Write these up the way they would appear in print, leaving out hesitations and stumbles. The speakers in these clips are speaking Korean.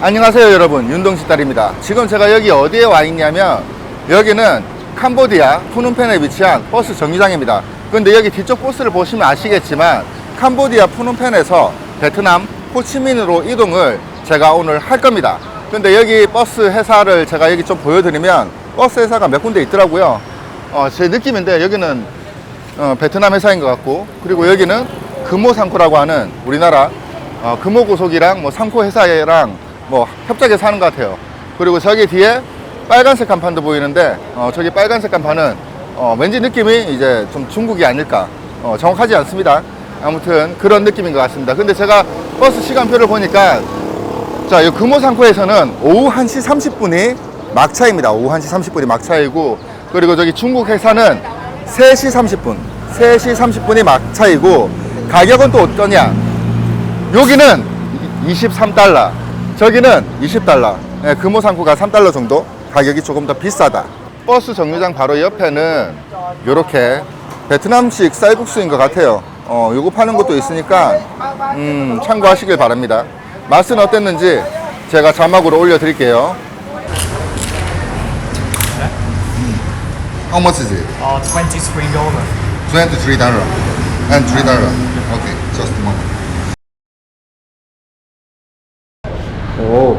안녕하세요 여러분, 윤동식달입니다. 지금 제가 여기 어디에 와 있냐면 여기는 캄보디아 푸놈펜에 위치한 버스 정류장입니다. 근데 여기 뒤쪽 버스를 보시면 아시겠지만 캄보디아 푸놈펜에서 베트남 호치민으로 이동을 제가 오늘 할 겁니다. 근데 여기 버스 회사를 제가 여기 좀 보여드리면 버스 회사가 몇 군데 있더라고요. 제 느낌인데 여기는 베트남 회사인 것 같고, 그리고 여기는 금호상코라고 하는 우리나라 금호고속이랑 뭐 상코 회사랑 뭐 협작해서 하는 것 같아요. 그리고 저기 뒤에 빨간색 간판도 보이는데 저기 빨간색 간판은 왠지 느낌이 이제 좀 중국이 아닐까, 정확하지 않습니다. 아무튼 그런 느낌인 것 같습니다. 근데 제가 버스 시간표를 보니까 자, 이 금호상코에서는 오후 1시 30분이 막차입니다. 오후 1시 30분이 막차이고, 그리고 저기 중국 회사는 3시 30분이 막차이고, 가격은 또 어떠냐? 여기는 23달러, 저기는 20달러. 네, 금호상코가 3달러 정도 가격이 조금 더 비싸다. 버스 정류장 바로 옆에는 이렇게 베트남식 쌀국수인 것 같아요. 요거 파는 것도 있으니까 참고하시길 바랍니다. 맛은 어땠는지 제가 자막으로 올려드릴게요. How much is it? $23. $23 and $3. Okay, just a moment. 오,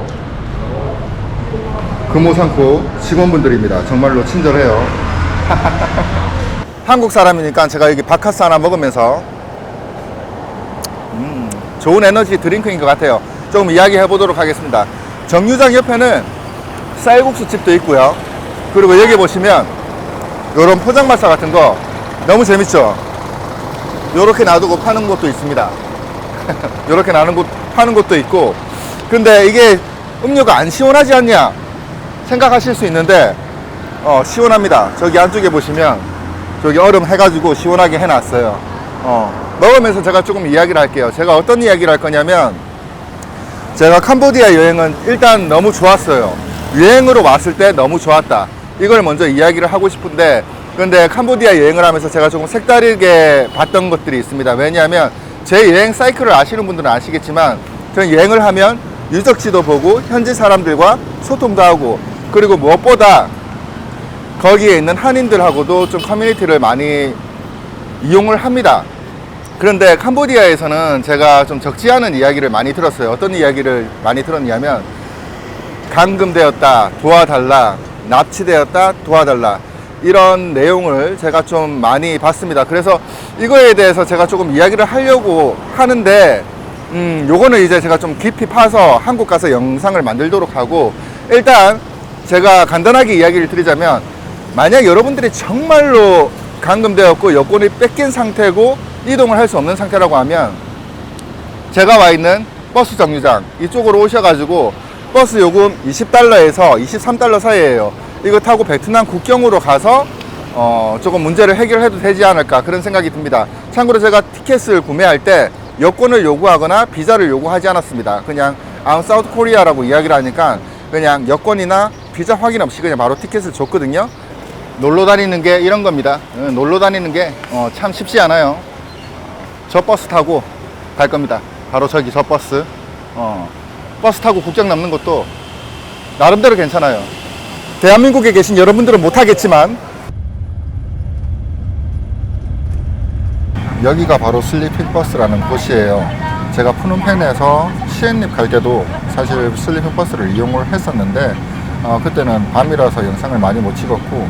금호상코 직원분들입니다. 정말로 친절해요. 한국 사람이니까 제가 여기 바카스 하나 먹으면서 좋은 에너지 드링크인 것 같아요. 조금 이야기해 보도록 하겠습니다. 정류장 옆에는 쌀국수 집도 있고요. 그리고 여기 보시면 요런 포장마차 같은 거 너무 재밌죠? 요렇게 놔두고 파는 곳도 있습니다. 요렇게 파는 곳도 있고. 근데 이게 음료가 안 시원하지 않냐 생각하실 수 있는데 시원합니다. 저기 안쪽에 보시면 저기 얼음 해가지고 시원하게 해놨어요. 먹으면서 제가 조금 이야기를 할게요. 제가 어떤 이야기를 할 거냐면, 제가 캄보디아 여행은 일단 너무 좋았어요. 여행으로 왔을 때 너무 좋았다, 이걸 먼저 이야기를 하고 싶은데, 근데 캄보디아 여행을 하면서 제가 조금 색다르게 봤던 것들이 있습니다. 왜냐하면 제 여행 사이클을 아시는 분들은 아시겠지만, 저는 여행을 하면 유적지도 보고 현지 사람들과 소통도 하고, 그리고 무엇보다 거기에 있는 한인들하고도 좀 커뮤니티를 많이 이용을 합니다. 그런데 캄보디아에서는 제가 좀 적지 않은 이야기를 많이 들었어요. 어떤 이야기를 많이 들었냐면, 감금되었다, 도와달라, 납치되었다, 도와달라, 이런 내용을 제가 좀 많이 봤습니다. 그래서 이거에 대해서 제가 조금 이야기를 하려고 하는데, 요거는 이제 제가 좀 깊이 파서 한국 가서 영상을 만들도록 하고, 일단 제가 간단하게 이야기를 드리자면, 만약 여러분들이 정말로 감금되었고 여권이 뺏긴 상태고 이동을 할 수 없는 상태라고 하면, 제가 와 있는 버스 정류장 이쪽으로 오셔가지고 버스 요금 20달러에서 23달러 사이에요. 이거 타고 베트남 국경으로 가서 조금 문제를 해결해도 되지 않을까, 그런 생각이 듭니다. 참고로 제가 티켓을 구매할 때 여권을 요구하거나 비자를 요구하지 않았습니다. 그냥 I'm South Korea라고 이야기를 하니까 그냥 여권이나 비자 확인 없이 그냥 바로 티켓을 줬거든요. 놀러 다니는 게 이런 겁니다. 놀러 다니는 게 참 쉽지 않아요. 저 버스 타고 갈 겁니다. 바로 저기 저 버스. 버스 타고 국경 넘는 것도 나름대로 괜찮아요. 대한민국에 계신 여러분들은 못하겠지만, 여기가 바로 슬리핑 버스라는 곳이에요. 제가 푸놈펜에서 시엔립 갈 때도 사실 슬리핑 버스를 이용을 했었는데 그때는 밤이라서 영상을 많이 못 찍었고,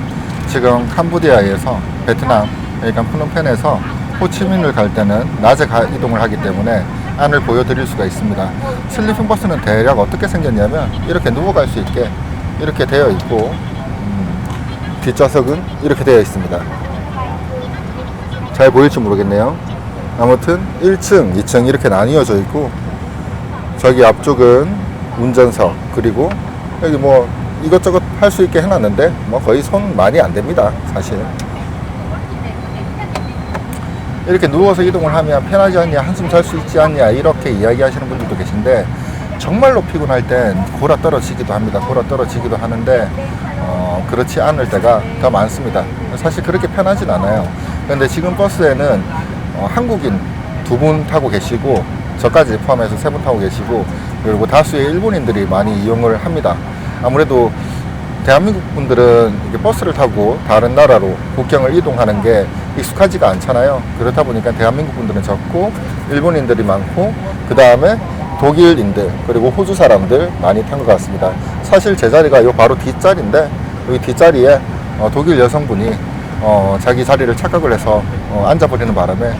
지금 캄보디아에서 베트남, 그러니까 푸놈펜에서 호치민을 갈 때는 낮에 이동을 하기 때문에 안을 보여드릴 수가 있습니다. 슬리핑 버스는 대략 어떻게 생겼냐면, 이렇게 누워 갈 수 있게 이렇게 되어 있고, 뒷좌석은 이렇게 되어 있습니다. 잘 보일지 모르겠네요. 아무튼 1층, 2층 이렇게 나뉘어져 있고, 저기 앞쪽은 운전석, 그리고 여기 뭐 이것저것 할 수 있게 해놨는데 뭐 거의 손 많이 안 됩니다, 사실. 이렇게 누워서 이동을 하면 편하지 않냐, 한숨 잘 수 있지 않냐, 이렇게 이야기하시는 분들도 계신데, 정말로 피곤할 땐 골아 떨어지기도 합니다. 골아 떨어지기도 하는데 그렇지 않을 때가 더 많습니다. 사실 그렇게 편하진 않아요. 근데 지금 버스에는 한국인 2분 타고 계시고, 저까지 포함해서 3분 타고 계시고, 그리고 다수의 일본인들이 많이 이용을 합니다. 아무래도 대한민국 분들은 이렇게 버스를 타고 다른 나라로 국경을 이동하는 게 익숙하지가 않잖아요. 그렇다 보니까 대한민국 분들은 적고 일본인들이 많고, 그 다음에 독일인들 그리고 호주 사람들 많이 탄 것 같습니다. 사실 제 자리가 요 바로 뒷자리인데, 여기 뒷자리에 독일 여성분이 자기 자리를 착각을 해서 앉아버리는 바람에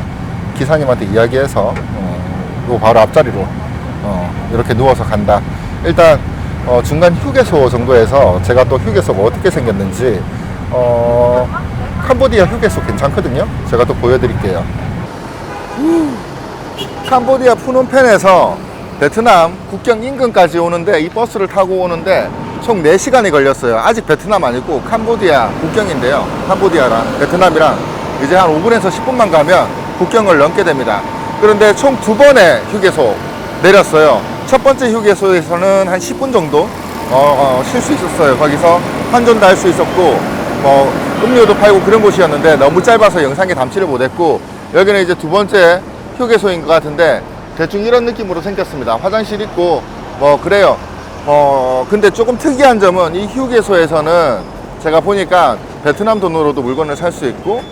기사님한테 이야기해서 요 바로 앞자리로 이렇게 누워서 간다. 일단 중간 휴게소 정도에서 제가 또 휴게소가 어떻게 생겼는지, 캄보디아 휴게소 괜찮거든요. 제가 또 보여드릴게요. 캄보디아 푸놈펜에서 베트남 국경 인근까지 오는데, 이 버스를 타고 오는데 총 4시간이 걸렸어요. 아직 베트남 아니고 캄보디아 국경인데요. 캄보디아랑 베트남이랑 이제 한 5분에서 10분만 가면 국경을 넘게 됩니다. 그런데 총 2번의 휴게소 내렸어요. 첫 번째 휴게소에서는 한 10분 정도 쉴 수 있었어요. 거기서 환전도 할 수 있었고, 뭐 음료도 팔고 그런 곳이었는데 너무 짧아서 영상에 담지를 못했고, 여기는 이제 두 번째 휴게소인 것 같은데 대충 이런 느낌으로 생겼습니다. 화장실 있고 뭐 그래요. 근데 조금 특이한 점은 이 휴게소에서는 제가 보니까 베트남 돈으로도 물건을 살 수 있고,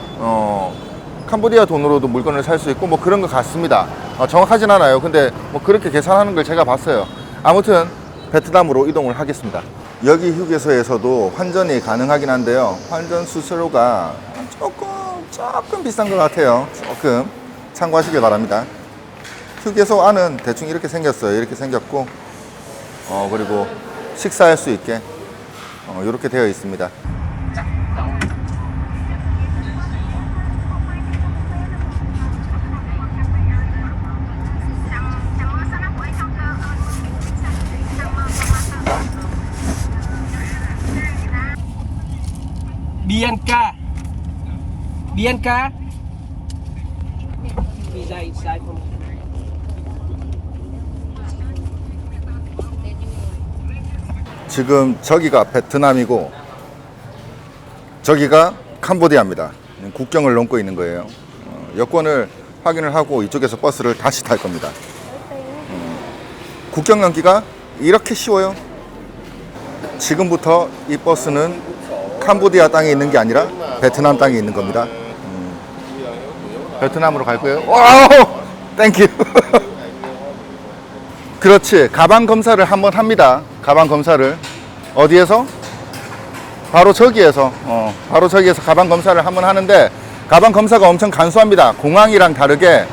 캄보디아 돈으로도 물건을 살 수 있고 뭐 그런 것 같습니다. 정확하진 않아요. 근데 뭐 그렇게 계산하는 걸 제가 봤어요. 아무튼 베트남으로 이동을 하겠습니다. 여기 휴게소에서도 환전이 가능하긴 한데요. 환전 수수료가 조금 비싼 것 같아요. 조금 참고하시길 바랍니다. 휴게소 안은 대충 이렇게 생겼어요. 이렇게 생겼고, 그리고 식사할 수 있게 이렇게 되어 있습니다. Bianca. Bianca. Visa inside from. 지금 저기가 베트남이고 저기가 캄보디아입니다. 국경을 넘고 있는 거예요. 여권을 확인을 하고 이쪽에서 버스를 다시 탈 겁니다. 국경 넘기가 이렇게 쉬워요. 지금부터 이 버스는 캄보디아 땅에 있는 게 아니라 베트남 땅에 있는 겁니다. 베트남으로 갈 거예요. 와우! 땡큐. 그렇지. 가방 검사를 한번 합니다. 가방 검사를. 어디에서? 바로 저기에서. 바로 저기에서 가방 검사를 한번 하는데, 가방 검사가 엄청 간소합니다. 공항이랑 다르게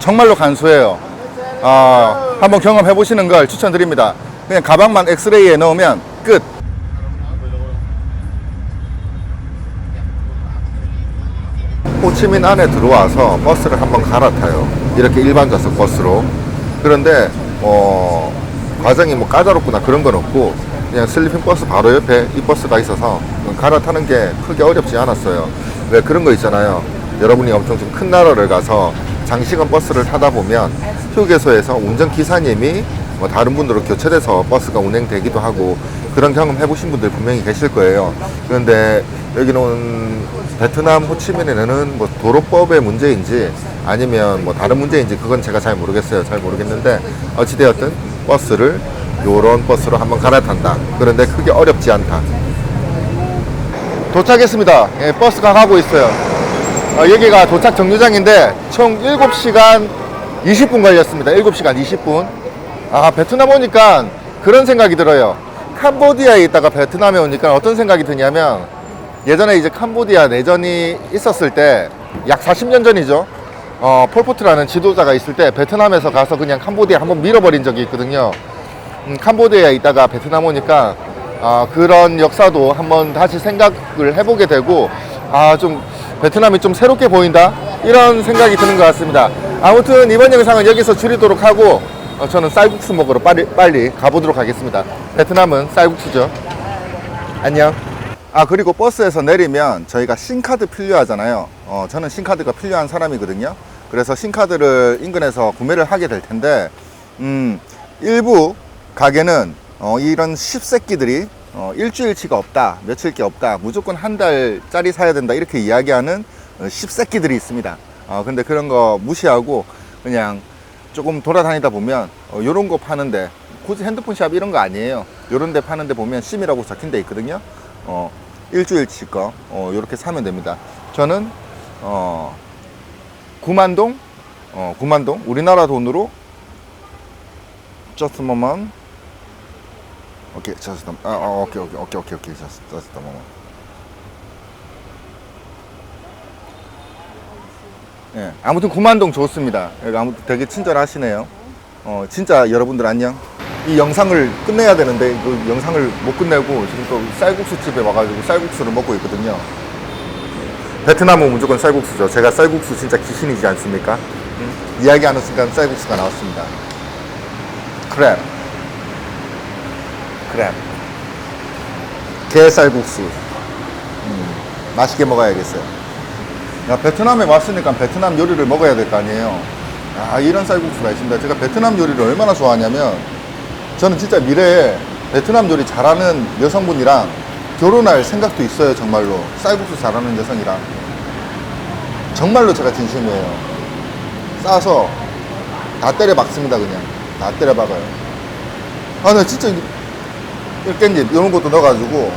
정말로 간소해요. 한번 경험해 보시는 걸 추천드립니다. 그냥 가방만 엑스레이에 넣으면 끝. 호치민 안에 들어와서 버스를 한번 갈아타요. 이렇게 일반 좌석 버스로. 그런데 과정이 뭐 까다롭거나 그런 건 없고, 그냥 슬리핑 버스 바로 옆에 이 버스가 있어서 갈아타는 게 크게 어렵지 않았어요. 왜 그런 거 있잖아요. 여러분이 엄청 좀 큰 나라를 가서 장시간 버스를 타다 보면 휴게소에서 운전기사님이 뭐 다른 분들로 교체돼서 버스가 운행되기도 하고, 그런 경험 해보신 분들 분명히 계실 거예요. 그런데 여기는 베트남 호치민에는 뭐 도로법의 문제인지 아니면 뭐 다른 문제인지 그건 제가 잘 모르겠어요. 잘 모르겠는데 어찌되었든 버스를 요런 버스로 한번 갈아탄다. 그런데 크게 어렵지 않다. 도착했습니다. 예, 버스가 가고 있어요. 여기가 도착 정류장인데 총 7시간 20분 걸렸습니다. 7시간 20분. 베트남 오니까 그런 생각이 들어요. 캄보디아에 있다가 베트남에 오니까 어떤 생각이 드냐면, 예전에 이제 캄보디아 내전이 있었을 때 약 40년 전이죠. 폴포트라는 지도자가 있을 때 베트남에서 가서 그냥 캄보디아 한번 밀어버린 적이 있거든요. 캄보디아에 있다가 베트남 오니까 그런 역사도 한번 다시 생각을 해보게 되고, 좀 베트남이 좀 새롭게 보인다, 이런 생각이 드는 것 같습니다. 아무튼 이번 영상은 여기서 줄이도록 하고, 저는 쌀국수 먹으러 빨리 가보도록 하겠습니다. 베트남은 쌀국수죠. 안녕. 그리고 버스에서 내리면 저희가 신카드 필요하잖아요. 저는 신카드가 필요한 사람이거든요. 그래서 신카드를 인근에서 구매를 하게 될 텐데, 일부 가게는 이런 십새끼들이 일주일치가 없다, 며칠게 없다, 무조건 한 달짜리 사야 된다, 이렇게 이야기하는 십새끼들이 있습니다. 근데 그런 거 무시하고 그냥 조금 돌아다니다 보면 요런 거 파는데 굳이 핸드폰 샵 이런 거 아니에요. 요런 데 파는 데 보면 심이라고 적힌 데 있거든요. 일주일치 거 요렇게 사면 됩니다. 저는 구만동 우리나라 돈으로 just a moment. 오케이, just a 오케이, just a moment. 예, 아무튼 구만동 좋습니다. 여기 아무튼 되게 친절하시네요. 진짜 여러분들 안녕. 이 영상을 끝내야 되는데 그 영상을 못 끝내고 지금 또 쌀국수 집에 와가지고 쌀국수를 먹고 있거든요. 베트남은 무조건 쌀국수죠. 제가 쌀국수 진짜 귀신이지 않습니까? 이야기하는 순간 쌀국수가 나왔습니다. 크랩 게 쌀국수. 맛있게 먹어야겠어요. 야, 베트남에 왔으니까 베트남 요리를 먹어야 될 거 아니에요. 아, 이런 쌀국수가 있습니다. 제가 베트남 요리를 얼마나 좋아하냐면 저는 진짜 미래에 베트남 요리 잘하는 여성분이랑 결혼할 생각도 있어요. 정말로 쌀국수 잘하는 여성이랑. 정말로 제가 진심이에요. 싸서 다 때려 박습니다. 그냥 다 때려 박아요. 아, 나 진짜 깻잎 이런 것도 넣어가지고.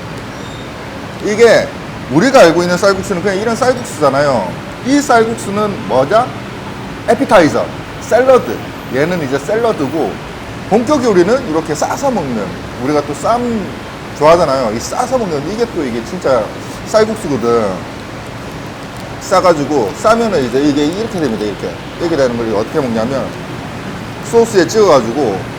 이게 우리가 알고 있는 쌀국수는 그냥 이런 쌀국수잖아요. 이 쌀국수는 뭐죠? 에피타이저, 샐러드. 얘는 이제 샐러드고, 본격 요리는 이렇게 싸서 먹는, 우리가 또 쌈 좋아하잖아요. 이 싸서 먹는, 이게 또 이게 진짜 쌀국수거든. 싸가지고 싸면은 이제 이게 이렇게 됩니다. 이렇게 되는 걸 어떻게 먹냐면 소스에 찍어가지고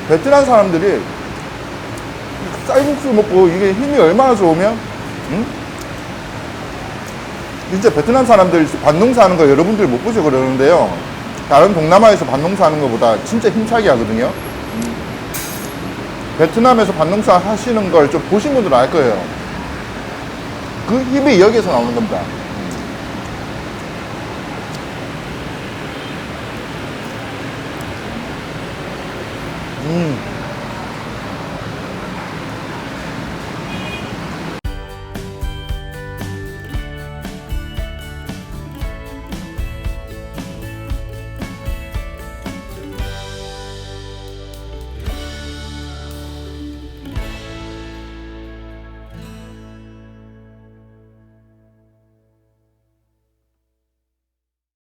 베트남 사람들이 쌀국수 먹고 이게 힘이 얼마나 좋으면, 진짜 베트남 사람들 밭농사 하는 거 여러분들 못 보셔 그러는데요. 다른 동남아에서 밭농사 하는 것보다 진짜 힘차게 하거든요. 베트남에서 밭농사 하시는 걸 좀 보신 분들은 알 거예요. 그 힘이 여기에서 나오는 겁니다.